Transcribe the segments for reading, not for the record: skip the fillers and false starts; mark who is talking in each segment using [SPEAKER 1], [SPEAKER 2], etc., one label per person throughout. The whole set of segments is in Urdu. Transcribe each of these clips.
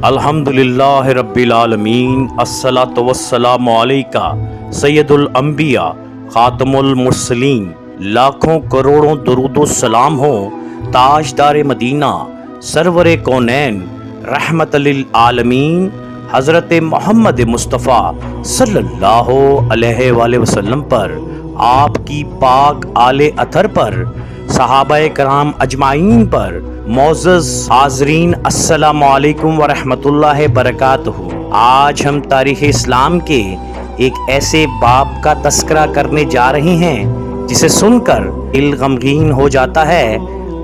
[SPEAKER 1] الحمدللہ رب العالمین، الصلاۃ والسلام علیکہ سید الانبیاء خاتم المرسلین۔ لاکھوں کروڑوں درود و سلام ہو تاجدار مدینہ سرور کونین رحمت للعالمین حضرت محمد مصطفیٰ صلی اللہ علیہ وآلہ وسلم پر، آپ کی پاک آل اطہر پر، صحابہ کرام اجمعین پر۔ معزز حاضرین، السلام علیکم ورحمۃ اللہ وبرکاتہ۔ آج ہم تاریخ اسلام کے ایک ایسے باب کا تذکرہ کرنے جا رہے ہیں جسے سن کر دل غمگین ہو جاتا ہے،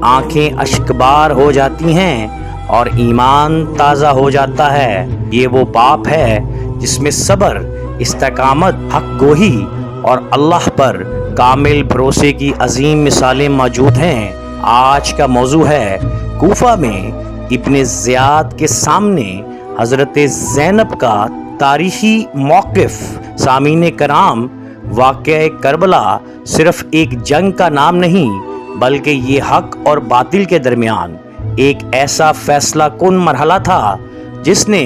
[SPEAKER 1] آنکھیں اشکبار ہو جاتی ہیں اور ایمان تازہ ہو جاتا ہے۔ یہ وہ باب ہے جس میں صبر، استقامت، حق گوئی اور اللہ پر کامل بھروسے کی عظیم مثالیں موجود ہیں۔ آج کا موضوع ہے کوفہ میں ابن زیاد کے سامنے حضرت زینب کا تاریخی موقف۔ سامعین کرام، واقعہ کربلا صرف ایک جنگ کا نام نہیں بلکہ یہ حق اور باطل کے درمیان ایک ایسا فیصلہ کن مرحلہ تھا جس نے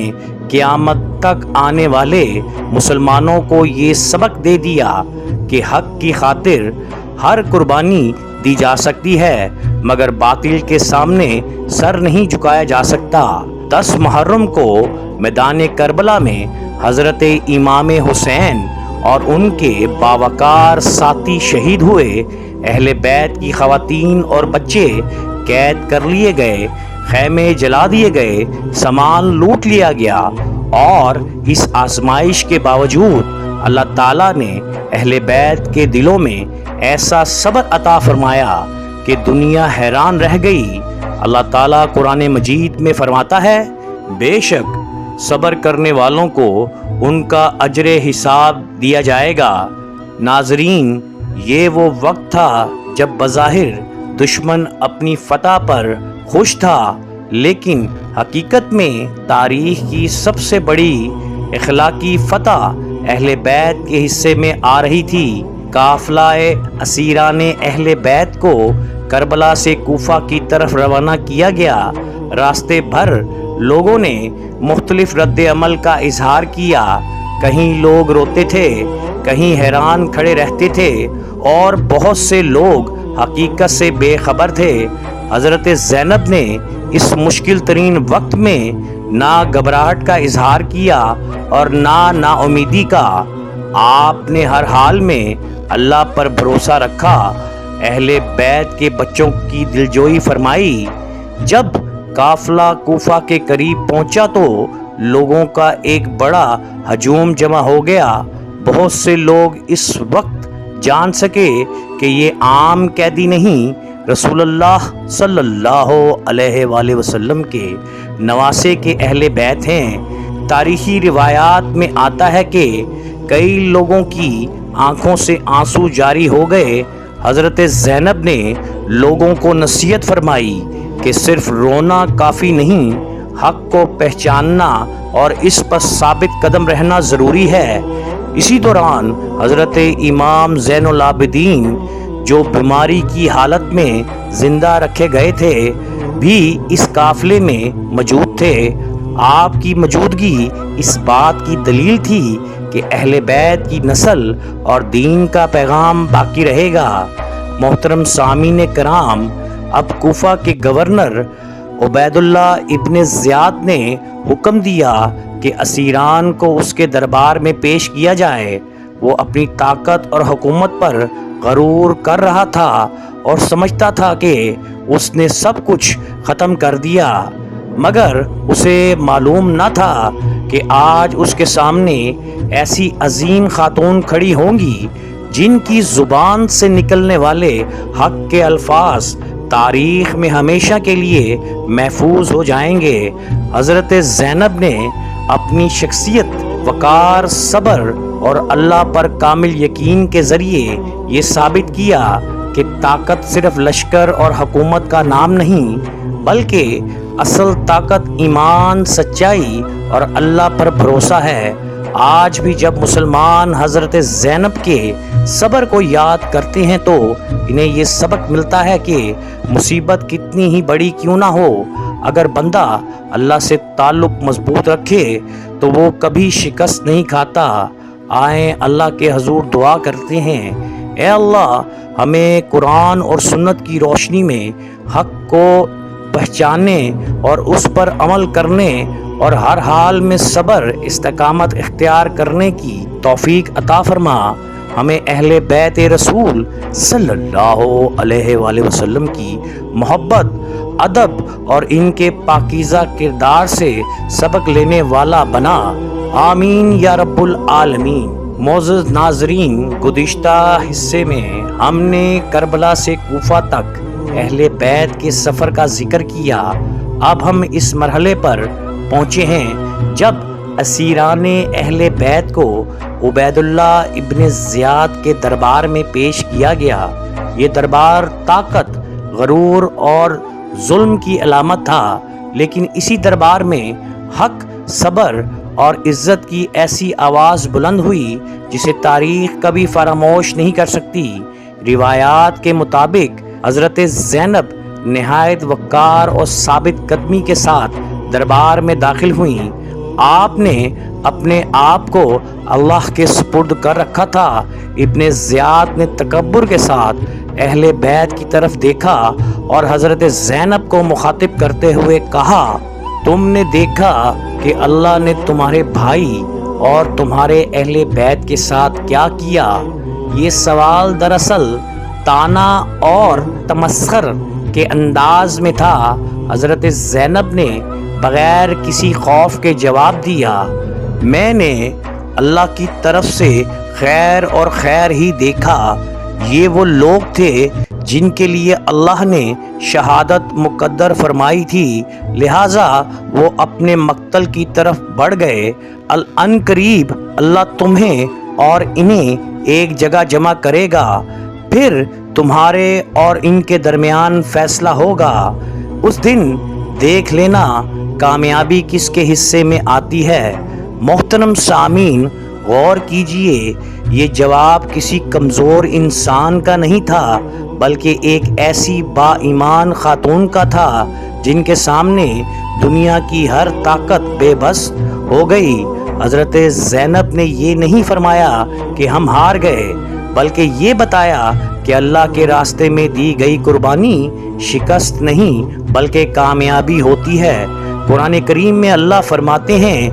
[SPEAKER 1] قیامت تک آنے والے مسلمانوں کو یہ سبق دے دیا کہ حق کی خاطر ہر قربانی دی جا سکتی ہے مگر باطل کے سامنے سر نہیں جھکایا جا سکتا۔ 10 محرم کو میدان کربلا میں حضرت امام حسین اور ان کے باوقار ساتھی شہید ہوئے۔ اہل بیت کی خواتین اور بچے قید کر لیے گئے، خیمے جلا دیے گئے، سامان لوٹ لیا گیا، اور اس آزمائش کے باوجود اللہ تعالیٰ نے اہل بیت کے دلوں میں ایسا صبر عطا فرمایا کہ دنیا حیران رہ گئی۔ اللہ تعالیٰ قرآن مجید میں فرماتا ہے، بے شک صبر کرنے والوں کو ان کا اجر حساب دیا جائے گا۔ ناظرین، یہ وہ وقت تھا جب بظاہر دشمن اپنی فتح پر خوش تھا، لیکن حقیقت میں تاریخ کی سب سے بڑی اخلاقی فتح اہل بیت کے حصے میں آ رہی تھی۔ قافلہ اسیران اہل بیت کو کربلا سے کوفہ کی طرف روانہ کیا گیا۔ راستے بھر لوگوں نے مختلف رد عمل کا اظہار کیا۔ کہیں لوگ روتے تھے، کہیں حیران کھڑے رہتے تھے، اور بہت سے لوگ حقیقت سے بے خبر تھے۔ حضرت زینب نے اس مشکل ترین وقت میں نہ گھبراہٹ کا اظہار کیا اور نہ نا امیدی کا۔ آپ نے ہر حال میں اللہ پر بھروسہ رکھا، اہل بیت کے بچوں کی دلجوئی فرمائی۔ جب قافلہ کوفہ کے قریب پہنچا تو لوگوں کا ایک بڑا ہجوم جمع ہو گیا۔ بہت سے لوگ اس وقت جان سکے کہ یہ عام قیدی نہیں، رسول اللہ صلی اللہ علیہ وآلہ وسلم کے نواسے کے اہل بیت ہیں۔ تاریخی روایات میں آتا ہے کہ کئی لوگوں کی آنکھوں سے آنسو جاری ہو گئے۔ حضرت زینب نے لوگوں کو نصیحت فرمائی کہ صرف رونا کافی نہیں، حق کو پہچاننا اور اس پر ثابت قدم رہنا ضروری ہے۔ اسی دوران حضرت امام زین العابدین، جو بیماری کی حالت میں زندہ رکھے گئے تھے، بھی اس قافلے میں موجود تھے۔ آپ کی موجودگی اس بات کی دلیل تھی کہ اہل بیت کی نسل اور دین کا پیغام باقی رہے گا۔ محترم سامعین کرام، اب کوفہ کے گورنر عبید اللہ ابن زیاد نے حکم دیا کہ اسیران کو اس کے دربار میں پیش کیا جائے۔ وہ اپنی طاقت اور حکومت پر غرور کر رہا تھا اور سمجھتا تھا کہ اس نے سب کچھ ختم کر دیا، مگر اسے معلوم نہ تھا کہ آج اس کے سامنے ایسی عظیم خاتون کھڑی ہوں گی جن کی زبان سے نکلنے والے حق کے الفاظ تاریخ میں ہمیشہ کے لیے محفوظ ہو جائیں گے۔ حضرت زینب نے اپنی شخصیت، وقار، صبر اور اللہ پر کامل یقین کے ذریعے یہ ثابت کیا کہ طاقت صرف لشکر اور حکومت کا نام نہیں بلکہ اصل طاقت ایمان، سچائی اور اللہ پر بھروسہ ہے۔ آج بھی جب مسلمان حضرت زینب کے صبر کو یاد کرتے ہیں تو انہیں یہ سبق ملتا ہے کہ مصیبت کتنی ہی بڑی کیوں نہ ہو، اگر بندہ اللہ سے تعلق مضبوط رکھے تو وہ کبھی شکست نہیں کھاتا۔ آئیں اللہ کے حضور دعا کرتے ہیں، اے اللہ ہمیں قرآن اور سنت کی روشنی میں حق کو پہچاننے اور اس پر عمل کرنے اور ہر حال میں صبر استقامت اختیار کرنے کی توفیق عطا فرما۔ ہمیں اہل بیت رسول صلی اللہ علیہ وآلہ وسلم کی محبت، ادب اور ان کے پاکیزہ کردار سے سبق لینے والا بنا، آمین یا رب العالمین۔ معزز ناظرین، گزشتہ حصے میں ہم نے کربلا سے کوفہ تک اہل بیت کے سفر کا ذکر کیا۔ اب ہم اس مرحلے پر پہنچے ہیں جب اسیران اہل بیت کو عبید اللہ ابن زیاد کے دربار میں پیش کیا گیا۔ یہ دربار طاقت، غرور اور ظلم کی علامت تھا، لیکن اسی دربار میں حق، صبر اور عزت کی ایسی آواز بلند ہوئی جسے تاریخ کبھی فراموش نہیں کر سکتی۔ روایات کے مطابق حضرت زینب نہایت وقار اور ثابت قدمی کے ساتھ دربار میں داخل ہوئیں۔ آپ نے اپنے آپ کو اللہ کے سپرد کر رکھا تھا۔ ابن زیاد نے تکبر کے ساتھ اہل بیت کی طرف دیکھا اور حضرت زینب کو مخاطب کرتے ہوئے کہا، تم نے دیکھا کہ اللہ نے تمہارے بھائی اور تمہارے اہل بیت کے ساتھ کیا کیا؟ یہ سوال دراصل طعنہ اور تمسخر کے انداز میں تھا۔ حضرت زینب نے بغیر کسی خوف کے جواب دیا، میں نے اللہ کی طرف سے خیر اور خیر ہی دیکھا۔ یہ وہ لوگ تھے جن کے لیے اللہ نے شہادت مقدر فرمائی تھی، لہٰذا وہ اپنے مقتل کی طرف بڑھ گئے۔ عنْ قریب اللہ تمہیں اور انہیں ایک جگہ جمع کرے گا، پھر تمہارے اور ان کے درمیان فیصلہ ہوگا۔ اس دن دیکھ لینا کامیابی کس کے حصے میں آتی ہے۔ محترم سامعین، غور کیجئے، یہ جواب کسی کمزور انسان کا نہیں تھا، بلکہ ایک ایسی با ایمان خاتون کا تھا جن کے سامنے دنیا کی ہر طاقت بے بس ہو گئی۔ حضرت زینب نے یہ نہیں فرمایا کہ ہم ہار گئے، بلکہ یہ بتایا کہ اللہ کے راستے میں دی گئی قربانی شکست نہیں بلکہ کامیابی ہوتی ہے۔ قرآن کریم میں اللہ فرماتے ہیں،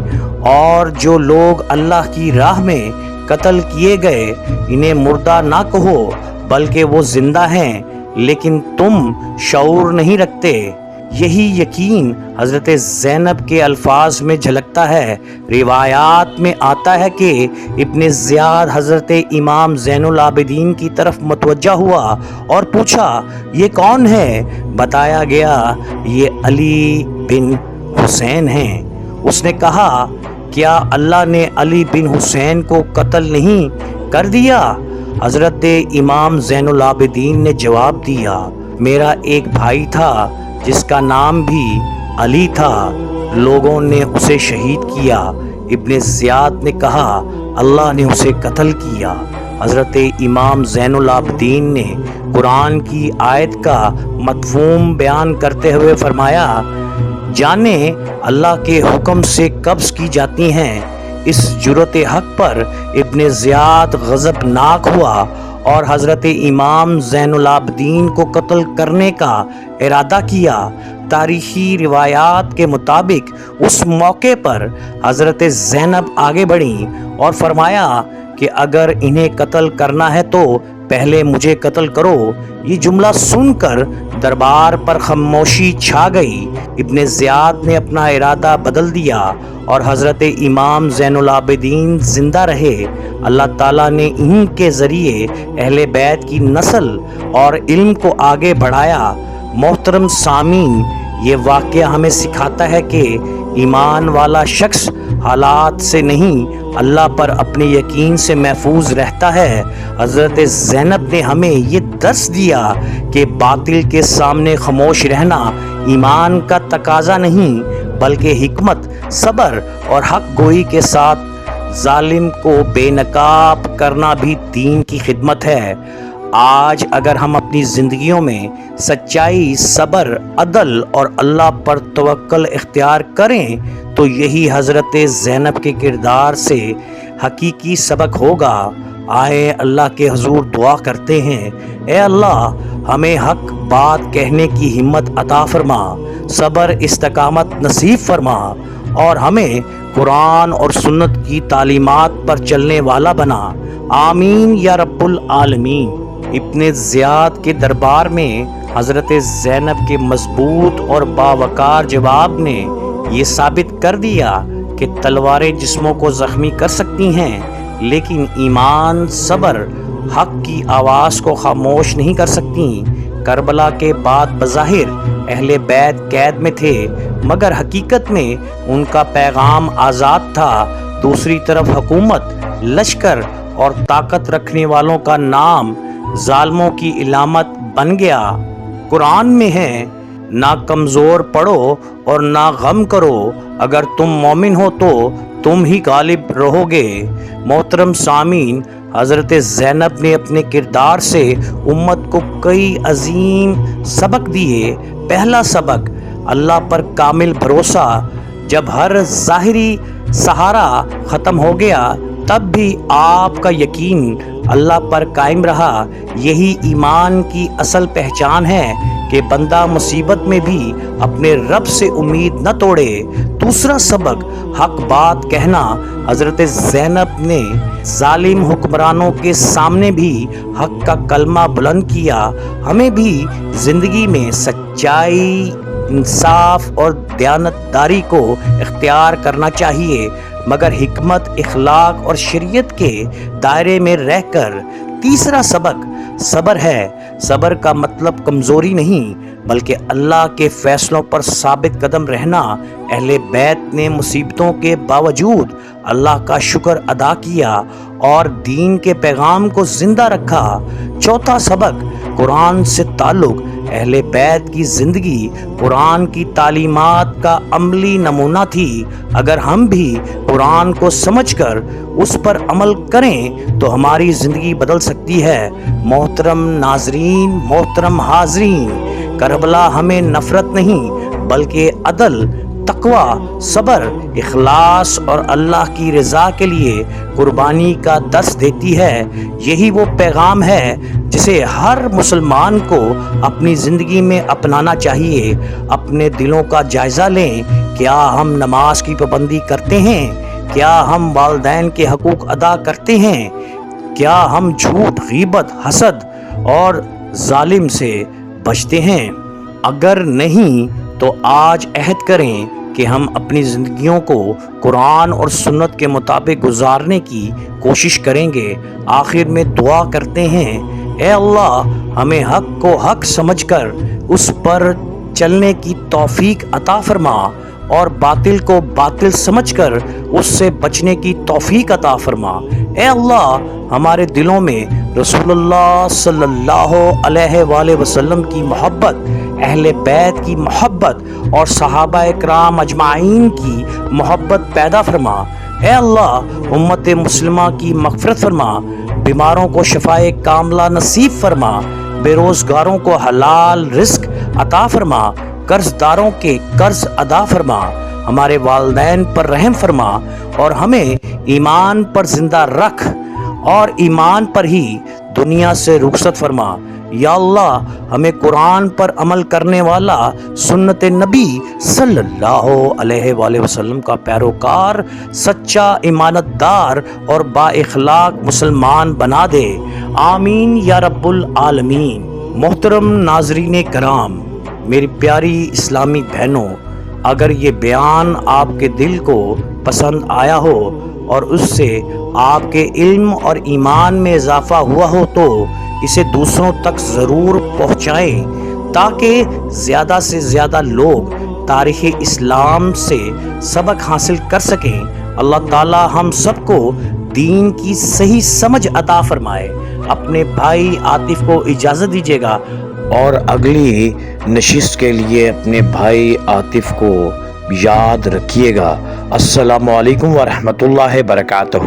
[SPEAKER 1] اور جو لوگ اللہ کی راہ میں قتل کیے گئے انہیں مردہ نہ کہو بلکہ وہ زندہ ہیں، لیکن تم شعور نہیں رکھتے۔ یہی یقین حضرت زینب کے الفاظ میں جھلکتا ہے۔ روایات میں آتا ہے کہ ابن زیاد حضرت امام زین العابدین کی طرف متوجہ ہوا اور پوچھا، یہ کون ہے؟ بتایا گیا یہ علی بن حسین ہیں۔ اس نے کہا، کیا اللہ نے علی بن حسین کو قتل نہیں کر دیا؟ حضرت امام زین العابدین نے جواب دیا، میرا ایک بھائی تھا جس کا نام بھی علی تھا، لوگوں نے اسے شہید کیا۔ ابن زیاد نے کہا، اللہ نے اسے قتل کیا۔ حضرت امام زین العابدین نے قرآن کی آیت کا مفہوم بیان کرتے ہوئے فرمایا، جانیں اللہ کے حکم سے قبض کی جاتی ہیں۔ اس جرأت حق پر ابن زیاد غضبناک ہوا اور حضرت امام زین العابدین کو قتل کرنے کا ارادہ کیا۔ تاریخی روایات کے مطابق اس موقع پر حضرت زینب آگے بڑھیں اور فرمایا کہ اگر انہیں قتل کرنا ہے تو پہلے مجھے قتل کرو۔ یہ جملہ سن کر دربار پر خاموشی چھا گئی۔ ابن زیاد نے اپنا ارادہ بدل دیا اور حضرت امام زین العابدین زندہ رہے۔ اللہ تعالیٰ نے ان کے ذریعے اہل بیت کی نسل اور علم کو آگے بڑھایا۔ محترم سامعین، یہ واقعہ ہمیں سکھاتا ہے کہ ایمان والا شخص حالات سے نہیں اللہ پر اپنے یقین سے محفوظ رہتا ہے۔ حضرت زینب نے ہمیں یہ درس دیا کہ باطل کے سامنے خاموش رہنا ایمان کا تقاضا نہیں بلکہ حکمت، صبر اور حق گوئی کے ساتھ ظالم کو بے نقاب کرنا بھی دین کی خدمت ہے۔ آج اگر ہم اپنی زندگیوں میں سچائی، صبر، عدل اور اللہ پر توکل اختیار کریں تو یہی حضرت زینب کے کردار سے حقیقی سبق ہوگا۔ آئے اللہ کے حضور دعا کرتے ہیں، اے اللہ ہمیں حق بات کہنے کی ہمت عطا فرما، صبر استقامت نصیب فرما اور ہمیں قرآن اور سنت کی تعلیمات پر چلنے والا بنا، آمین یا رب العالمین۔ ابن زیاد کے دربار میں حضرت زینب کے مضبوط اور باوقار جواب نے یہ ثابت کر دیا کہ تلواریں جسموں کو زخمی کر سکتی ہیں لیکن ایمان، صبر حق کی آواز کو خاموش نہیں کر سکتی۔ کربلا کے بعد بظاہر اہل بیت قید میں تھے مگر حقیقت میں ان کا پیغام آزاد تھا۔ دوسری طرف حکومت، لشکر اور طاقت رکھنے والوں کا نام ظالموں کی علامت بن گیا۔ قرآن میں ہے، نہ کمزور پڑو اور نہ غم کرو، اگر تم مومن ہو تو تم ہی غالب رہو گے۔ محترم سامعین، حضرت زینب نے اپنے کردار سے امت کو کئی عظیم سبق دیے۔ پہلا سبق، اللہ پر کامل بھروسہ۔ جب ہر ظاہری سہارا ختم ہو گیا تب بھی آپ کا یقین اللہ پر قائم رہا۔ یہی ایمان کی اصل پہچان ہے کہ بندہ مصیبت میں بھی اپنے رب سے امید نہ توڑے۔ دوسرا سبق، حق بات کہنا۔ حضرت زینب نے ظالم حکمرانوں کے سامنے بھی حق کا کلمہ بلند کیا۔ ہمیں بھی زندگی میں سچائی، انصاف اور دیانتداری کو اختیار کرنا چاہیے مگر حکمت، اخلاق اور شریعت کے دائرے میں رہ کر۔ تیسرا سبق صبر ہے۔ صبر کا مطلب کمزوری نہیں بلکہ اللہ کے فیصلوں پر ثابت قدم رہنا۔ اہل بیت نے مصیبتوں کے باوجود اللہ کا شکر ادا کیا اور دین کے پیغام کو زندہ رکھا۔ چوتھا سبق قرآن سے تعلق۔ اہل بیت کی زندگی قرآن کی تعلیمات کا عملی نمونہ تھی۔ اگر ہم بھی قرآن کو سمجھ کر اس پر عمل کریں تو ہماری زندگی بدل سکتی ہے۔ محترم ناظرین، محترم حاضرین، کربلا ہمیں نفرت نہیں بلکہ عدل، تقوی، صبر، اخلاص اور اللہ کی رضا کے لیے قربانی کا درس دیتی ہے۔ یہی وہ پیغام ہے جسے ہر مسلمان کو اپنی زندگی میں اپنانا چاہیے۔ اپنے دلوں کا جائزہ لیں، کیا ہم نماز کی پابندی کرتے ہیں؟ کیا ہم والدین کے حقوق ادا کرتے ہیں؟ کیا ہم جھوٹ، غیبت، حسد اور ظالم سے بچتے ہیں؟ اگر نہیں تو آج عہد کریں کہ ہم اپنی زندگیوں کو قرآن اور سنت کے مطابق گزارنے کی کوشش کریں گے۔ آخر میں دعا کرتے ہیں، اے اللہ ہمیں حق کو حق سمجھ کر اس پر چلنے کی توفیق عطا فرما اور باطل کو باطل سمجھ کر اس سے بچنے کی توفیق عطا فرما۔ اے اللہ ہمارے دلوں میں رسول اللہ صلی اللہ علیہ وآلہ وسلم کی محبت، اہل بیت کی محبت اور صحابہ اکرام اجمعین کی محبت پیدا فرما۔ اے اللہ امت مسلمہ کی مغفرت فرما، بیماروں کو شفائے کاملہ نصیب فرما، بے روزگاروں کو حلال رزق عطا فرما، قرض داروں کے قرض ادا فرما، ہمارے والدین پر رحم فرما اور ہمیں ایمان پر زندہ رکھ اور ایمان پر ہی دنیا سے رخصت فرما۔ یا اللہ ہمیں قرآن پر عمل کرنے والا، سنت نبی صلی اللہ علیہ وآلہ وسلم کا پیروکار، سچا ایمانت دار اور با اخلاق مسلمان بنا دے، آمین یا رب العالمین۔ محترم ناظرین کرام، میری پیاری اسلامی بہنوں، اگر یہ بیان آپ کے دل کو پسند آیا ہو اور اس سے آپ کے علم اور ایمان میں اضافہ ہوا ہو تو اسے دوسروں تک ضرور پہنچائیں تاکہ زیادہ سے زیادہ لوگ تاریخ اسلام سے سبق حاصل کر سکیں۔ اللہ تعالی ہم سب کو دین کی صحیح سمجھ عطا فرمائے۔ اپنے بھائی عاطف کو اجازت دیجیے گا اور اگلی نشست کے لیے اپنے بھائی عاطف کو یاد رکھیے گا۔ السلام علیکم ورحمۃ اللہ وبرکاتہ۔